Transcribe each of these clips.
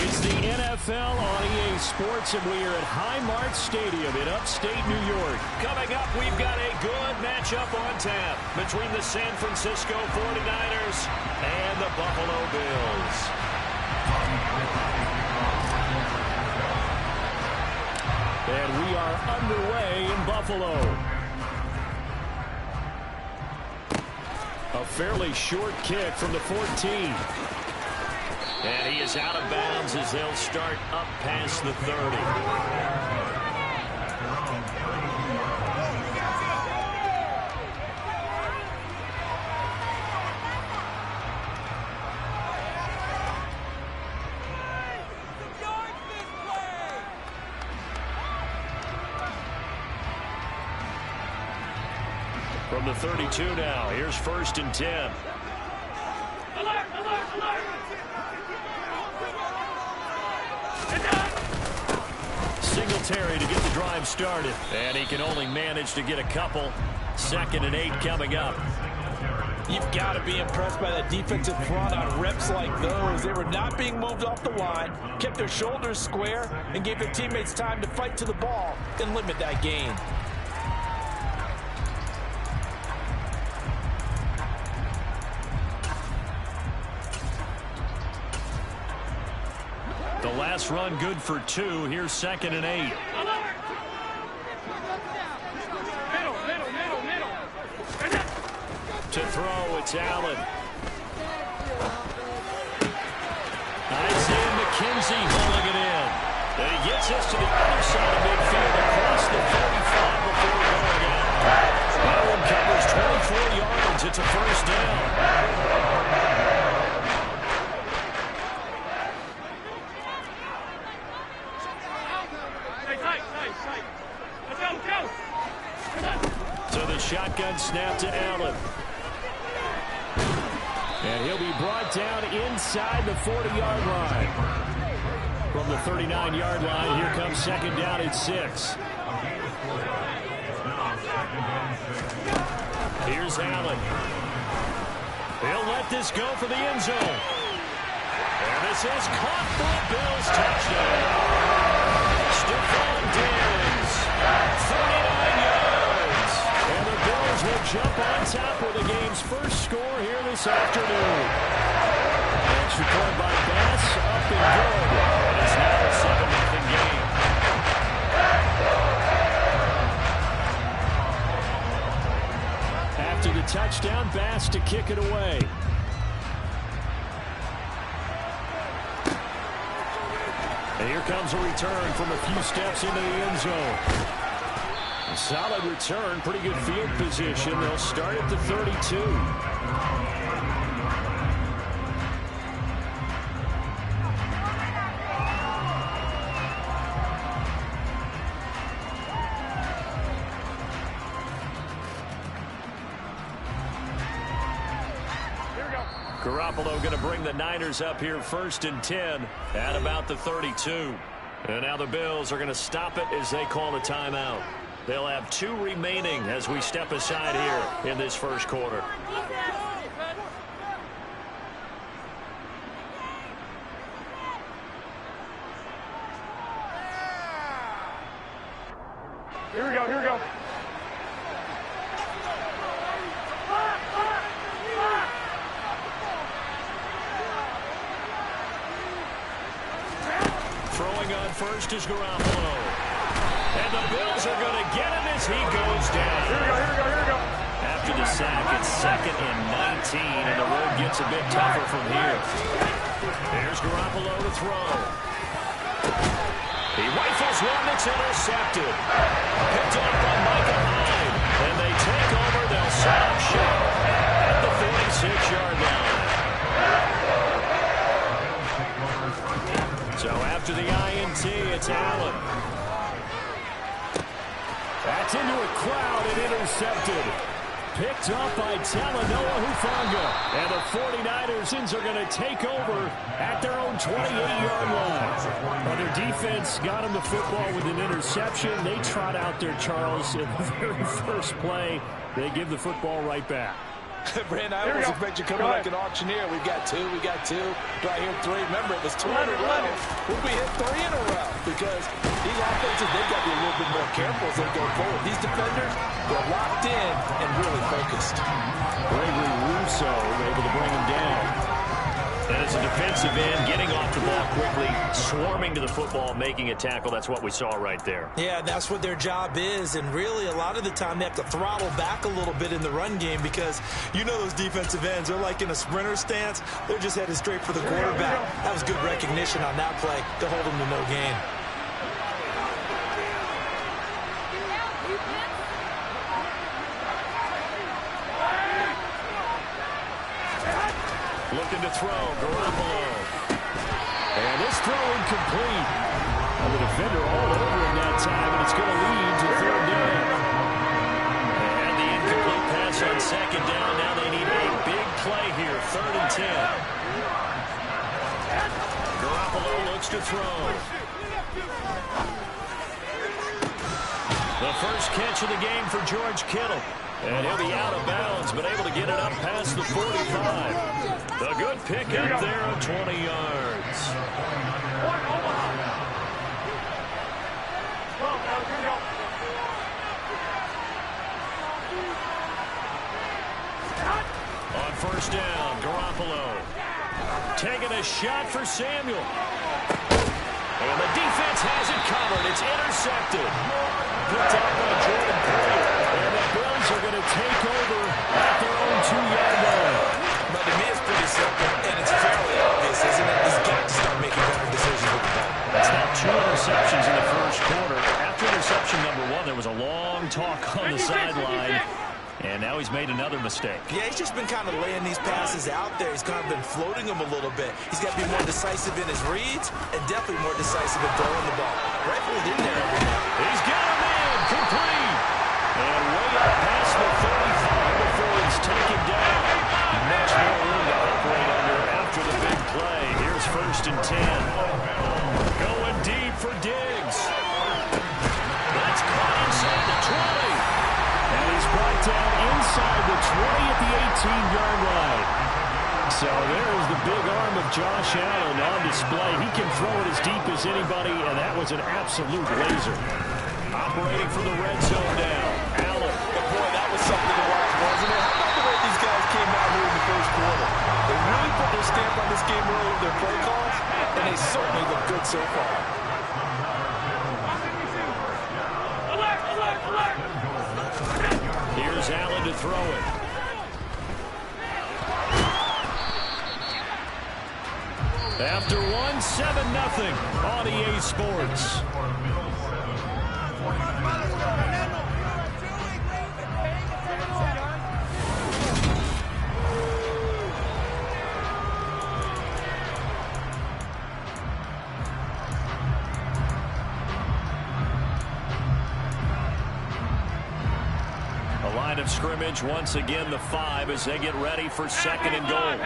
It's the NFL on EA Sports, and we are at Highmark Stadium in upstate New York. Coming up, we've got a good matchup on tap between the San Francisco 49ers and the Buffalo Bills. And we are underway in Buffalo. A fairly short kick from the 14. And he is out of bounds as they'll start up past the 30. From the 32 now, here's 1st and 10. Singletary to get the drive started. And he can only manage to get a couple. 2nd and 8 coming up. You've got to be impressed by that defensive front on reps like those. They were not being moved off the line, kept their shoulders square, and gave their teammates time to fight to the ball and limit that gain. The last run good for 2. Here's 2nd and 8. To throw, it's Allen. Isaiah McKenzie holding it in. And he gets us to the other side of midfield across the 45 before going out. Allen covers 24 yards. It's a 1st down. So the shotgun snap to Allen. And he'll be brought down inside the 40-yard line. From the 39-yard line, here comes 2nd down at 6. Here's Allen. He'll let this go for the end zone. And this is caught for a Bills touchdown. Stephon Diggs, 49 yards. And the Bills will jump on top with the game's first score here this afternoon. It's recorded by Bass, up and good. And it's now a 7-0 game. After the touchdown, Bass to kick it away. And here comes a return from a few steps into the end zone. A solid return, pretty good field position. They'll start at the 32. Garoppolo going to bring the Niners up here 1st and 10 at about the 32. And now the Bills are going to stop it as they call a timeout. They'll have 2 remaining as we step aside here in this first quarter. Here we go, here we go. Throwing on first is Garoppolo. And the Bills are going to get him as he goes down. Here we go, here we go, here we go. After the sack, it's 2nd and 19, and the road gets a bit tougher from here. There's Garoppolo to throw. He rifles one that's intercepted. Picked up by Michael Hyde. And they take over. They'll set up shop at the 46-yard line. So after the INT, it's Allen. That's into a crowd and intercepted. Picked up by Talanoa Hufanga. And the 49ers are going to take over at their own 28-yard line. Well, their defense got them the football with an interception. They trot out there, Charles, in the very first play. They give the football right back. Brand, I almost expect you coming like an auctioneer. We've got two. Do I hear three? Remember, it was 2 in a row. Will we hit 3 in a row? Because these offenses, they've got to be a little bit more careful as they go forward. These defenders, they're locked in and really focused. Gregory Russo able to bring him down. And as a defensive end, getting off the ball quickly, swarming to the football, making a tackle, that's what we saw right there. Yeah, that's what their job is. And really, a lot of the time, they have to throttle back a little bit in the run game because you know those defensive ends, they're like in a sprinter stance. They're just headed straight for the quarterback. That was good recognition on that play to hold them to no gain. Looking to throw, Garoppolo. And this throw incomplete. And the defender all over him that time, and it's going to lead to 3rd down. And the incomplete pass on 2nd down. Now they need a big play here, 3rd and 10. Garoppolo looks to throw. The first catch of the game for George Kittle. And he'll be out of bounds, but able to get it up past the 45. A good pickup there of 20 yards. On 1st down, Garoppolo. Taking a shot for Samuel. And the defense has it covered. It's intercepted. Picked up by Jordan Poyer. And the Bills are going to take over at their own 2-yard line. But to me, it's pretty simple, and it's fairly obvious, isn't it? He's got to start making better decisions with the ball. That's now 2 interceptions in the first quarter. After interception number 1, there was a long talk on the sideline. And now he's made another mistake. Yeah, he's just been kind of laying these passes out there. He's kind of been floating them a little bit. He's got to be more decisive in his reads and definitely more decisive in throwing the ball. Rifled in there every now. He's got him in. Complete. And way up past the 35 before he's taken down. Much more room to operate under after the big play. Here's 1st and 10. Going deep for Diggs. That's caught inside the 20. And he's brought down inside the 20 at the 18-yard line. So there's the big arm of Josh Allen on display. He can throw it as deep as anybody, and that was an absolute laser. Operating for the red zone now. Allen. But boy, that was something to watch, wasn't it? How about the way these guys came out here in the first quarter? They really put their stamp on this game early with their play calls, and they certainly look good so far. Here's Allen to throw it. After 1, 7-0 on EA Sports. Line of scrimmage once again the 5 as they get ready for 2nd and goal.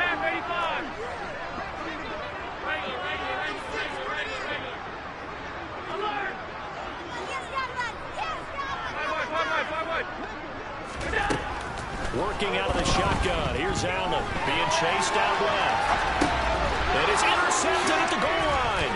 Working out of the shotgun. Here's Allen being chased out left. It is intercepted at the goal line.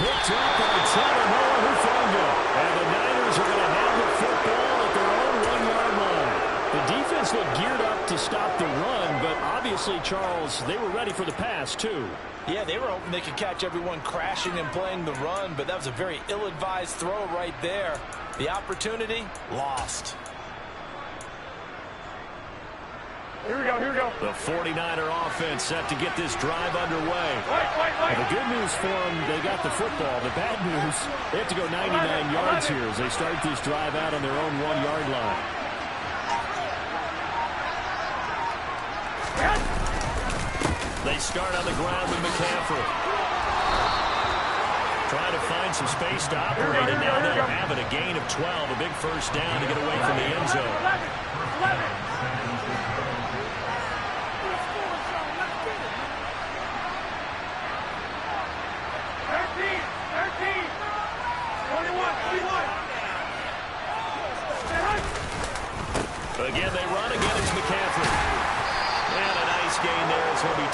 Picked up by Tannehill Hufanga. And the Niners are going to have the football at their own 1-yard line. The defense looked geared up to stop the run, but obviously, Charles, they were ready for the pass, too. Yeah, they were hoping they could catch everyone crashing and playing the run, but that was a very ill-advised throw right there. The opportunity, lost. Here we go, here we go. The 49er offense set to get this drive underway. Wait. The good news for them, they got the football. The bad news, they have to go 99 yards here as they start this drive out on their own 1-yard line. They start on the ground with McCaffrey. Trying to find some space to operate, and now they'll have it. A gain of 12, a big first down to get away from the end zone. 11. Again, they run. Again, it's McCaffrey.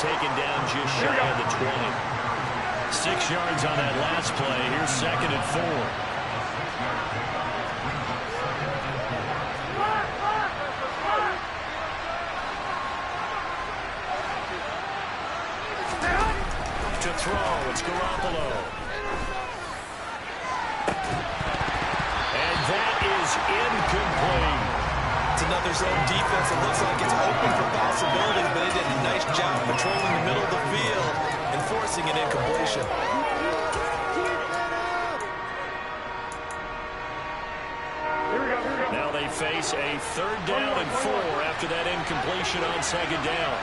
taken down just shy of the 20. 6 yards on that last play. Here's 2nd and 4. To throw, it's Garoppolo. And that is incomplete. It's another zone defense. It looks like it's open for possibilities, but they did a nice job patrolling the middle of the field and forcing an incompletion. Now they face a 3rd down and 4 after that incompletion on 2nd down.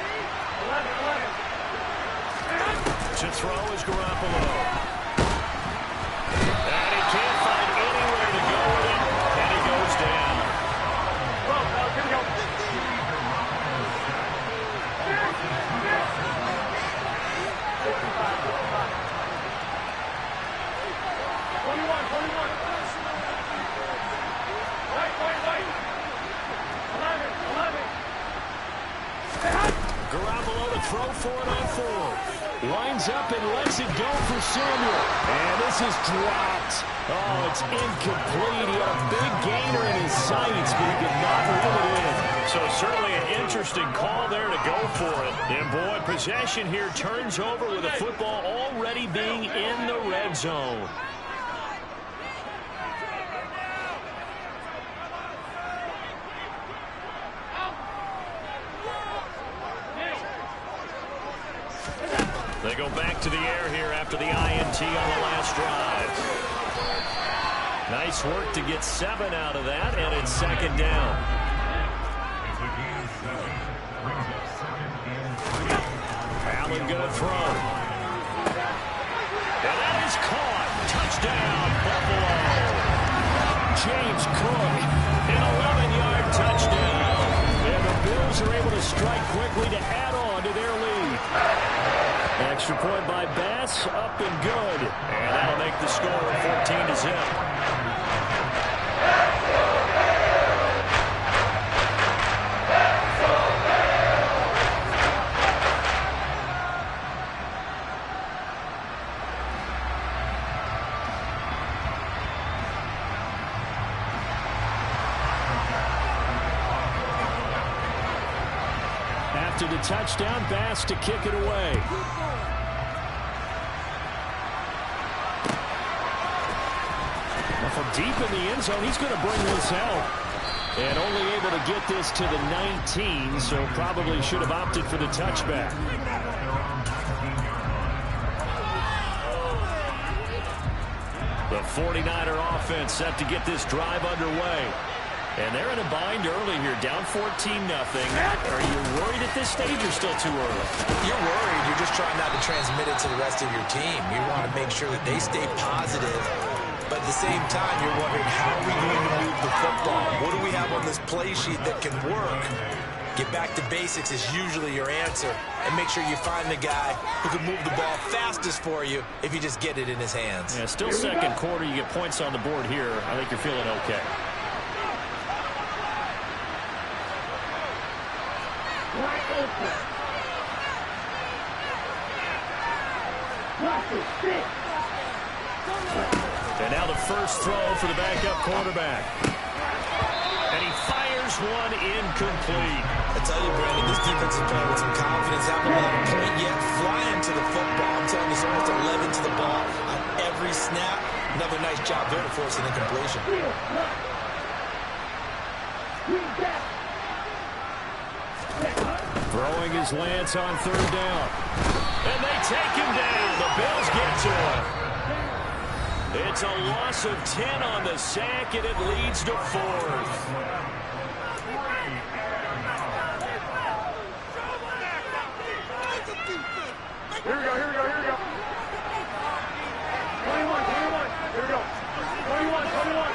To throw is Garoppolo. And he can't find anywhere to go with it, and he goes down. Here we go. 21. Wait. 11. Garoppolo to throw for it on 4th. Winds up and lets it go for Samuel. And this is dropped. Oh, it's incomplete. He had a big gainer in his sights, but he could not reel it in. So certainly an interesting call there to go for it. And boy, possession here turns over with the football already being in the red zone. They go back to the air here after the INT on the last drive. Nice work to get 7 out of that, and it's 2nd down. Allen going to throw. And that is caught. Touchdown, Buffalo. James Cook, an 11-yard touchdown. And the Bills are able to strike quickly to add on to their lead. Extra point by Bass, up and good. And that'll make the score 14-0. After the touchdown, Bass to kick it away. From deep in the end zone, he's going to bring this out. And only able to get this to the 19, so probably should have opted for the touchback. The 49er offense set to get this drive underway. And they're in a bind early here, down 14-0. Are you worried at this stage or still too early? You're worried. You're just trying not to transmit it to the rest of your team. You want to make sure that they stay positive. But at the same time, you're wondering, how are we going to move the football? What do we have on this play sheet that can work? Get back to basics is usually your answer. And make sure you find the guy who can move the ball fastest for you if you just get it in his hands. Yeah, still 2nd quarter. You get points on the board here. I think you're feeling okay. And now the first throw for the backup quarterback. And he fires one incomplete. I tell you, Brandon, this defense is playing with some confidence. Haven't let a point yet. Flying to the football. I'm telling you, it's almost 11 to the ball on every snap. Another nice job there to force an incompletion. Throwing his Lance on 3rd down. And they take him down. The Bills get to him. It's a loss of 10 on the sack, and it leads to 4th. Here we go. 21. Here we go. 21. 11.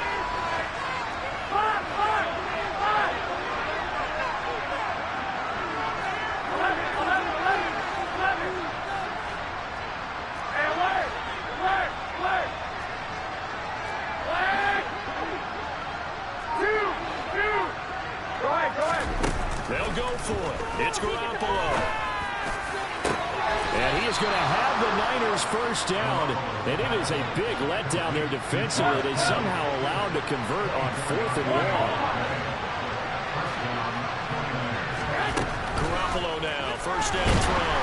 Go ahead. They'll go for it. It's Garoppolo. Niners first down, and it is a big letdown there defensively. They somehow allowed to convert on 4th and long. Garoppolo now, first down throw.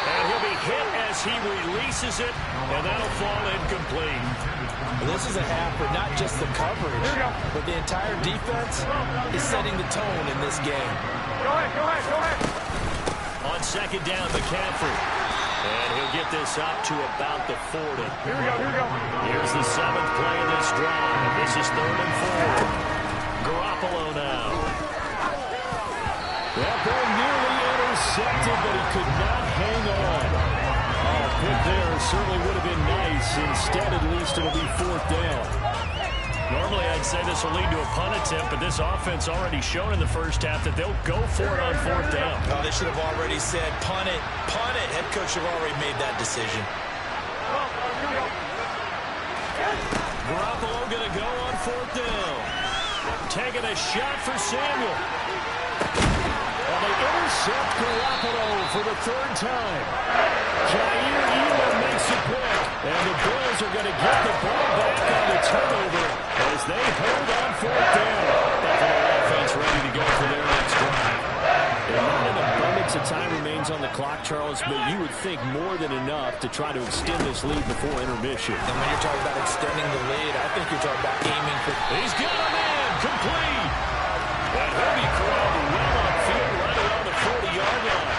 And he'll be hit as he releases it, and that'll fall incomplete. This is a half where not just the coverage, but the entire defense is setting the tone in this game. Go ahead. On second down, McCaffrey. And he'll get this up to about the 40. Here we go. Here's the 7th play of this drive. This is 3rd and 4. Garoppolo now. That ball nearly intercepted, but he could not hang on. Oh, pick there certainly would have been nice. Instead, at least it'll be 4th down. Normally, I'd say this will lead to a punt attempt, but this offense already shown in the first half that they'll go for it on 4th down. Oh, they should have already said, punt it. Head coach should have already made that decision. Garoppolo going to go on 4th down. Taking a shot for Samuel. And they intercept Garoppolo for the 3rd time. Jair Elam makes it quick. And the Bills are going to get the ball back on the turnover as they hold on 4th down. Buffalo offense ready to go for their next drive. And an abundance of time remains on the clock, Charles, but you would think more than enough to try to extend this lead before intermission. And when you're talking about extending the lead, I think you're talking about aiming for... He's got him in, complete. And he'll be called well upfield right around the 40-yard line.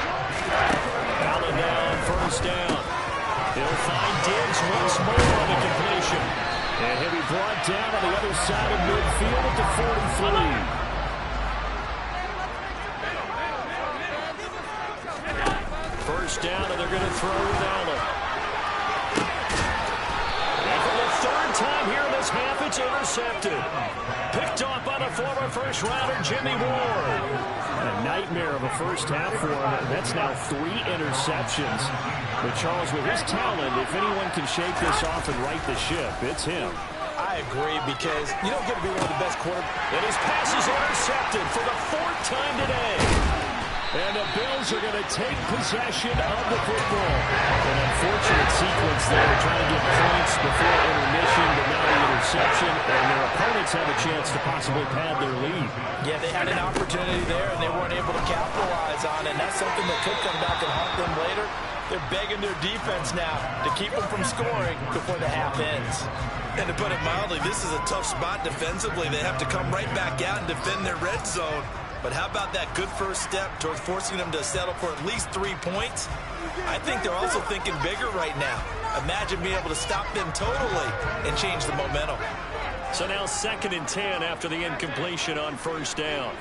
Allen now on 1st down. He'll find Diggs once more on the completion. And he'll be brought down on the other side of midfield at the 43. First down, and they're going to throw with Allen. And for the 3rd time here in this half, it's intercepted. Picked off by the former first-rounder, Jimmy Ward. A nightmare of a first half for him. That's now 3 interceptions. But Charles, with his talent, if anyone can shake this off and right the ship, it's him. I agree, because you don't get to be one of the best quarterbacks. And his pass is intercepted for the 4th time today. And the Bills are going to take possession of the football. An unfortunate sequence there, trying to get points before intermission, but now the interception, and their opponents have a chance to possibly pad their lead. Yeah, they had an opportunity there, and they weren't able to capitalize on it. And that's something that could come back and haunt them later. They're begging their defense now to keep them from scoring before the half ends. And to put it mildly, this is a tough spot defensively. They have to come right back out and defend their red zone. But how about that good first step towards forcing them to settle for at least 3 points? I think they're also thinking bigger right now. Imagine being able to stop them totally and change the momentum. So now 2nd and 10 after the incompletion on 1st down.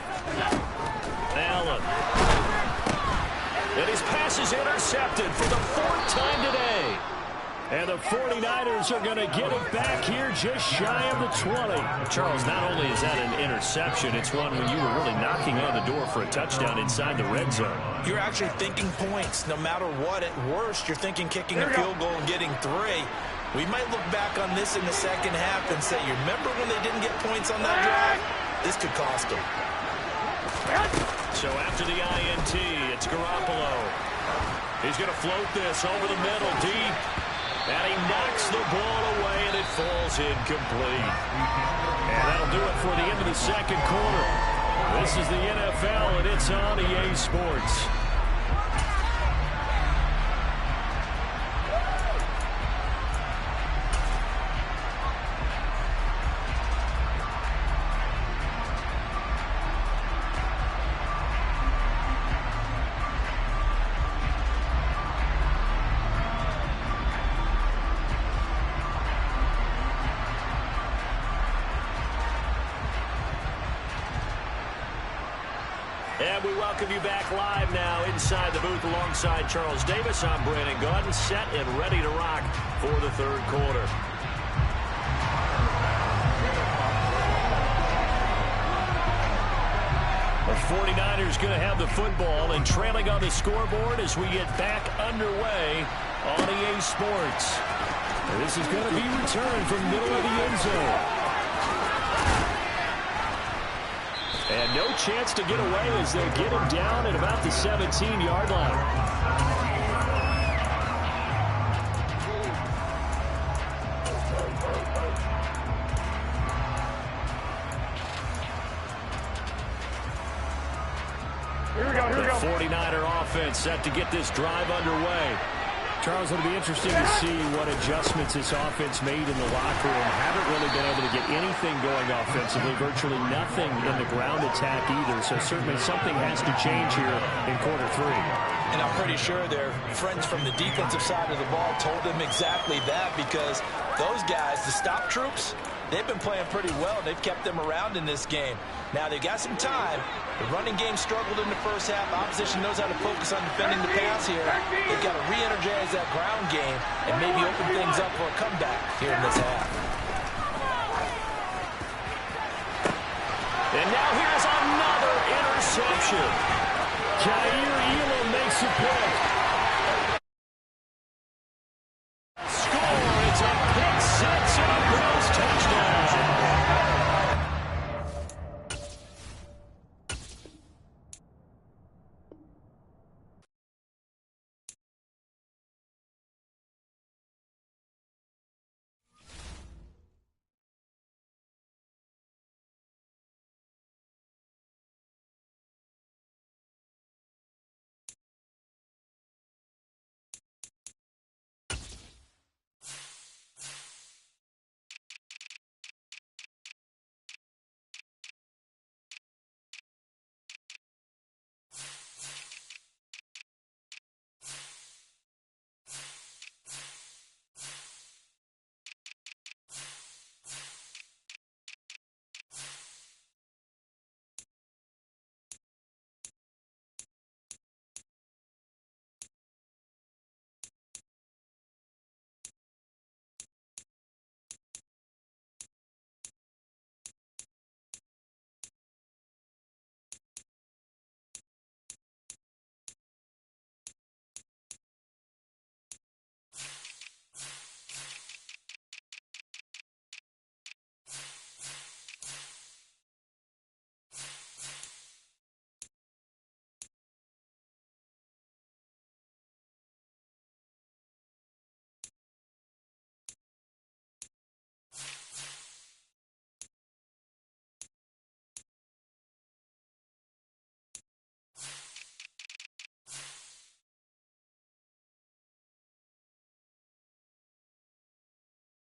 Allen. And his pass is intercepted for the 4th time today. And the 49ers are going to get it back here just shy of the 20. Charles, not only is that an interception, it's one when you were really knocking on the door for a touchdown inside the red zone. You're actually thinking points. No matter what, at worst, you're thinking kicking a field goal and getting 3. We might look back on this in the second half and say, you remember when they didn't get points on that drive? This could cost them. So after the INT, it's Garoppolo. He's going to float this over the middle, deep. And he knocks the ball away, and it falls incomplete. And that'll do it for the end of the 2nd quarter. This is the NFL, and it's on EA Sports. And we welcome you back live now inside the booth alongside Charles Davis. I'm Brandon Gaudin, set and ready to rock for the 3rd quarter. The 49ers going to have the football and trailing on the scoreboard as we get back underway on EA Sports. And this is going to be returned from middle of the end zone. And no chance to get away as they'll get him down at about the 17-yard line. 49er offense set to get this drive underway. Charles, it'll be interesting to see what adjustments this offense made in the locker room. Haven't really been able to get anything going offensively, virtually nothing in the ground attack either. So certainly something has to change here in quarter 3. And I'm pretty sure their friends from the defensive side of the ball told them exactly that, because those guys, the stop troops, they've been playing pretty well. They've kept them around in this game. Now, they've got some time. The running game struggled in the first half. Opposition knows how to focus on defending the pass here. They've got to re-energize that ground game and maybe open things up for a comeback here in this half. And now here's another interception. Jair Elam makes a play.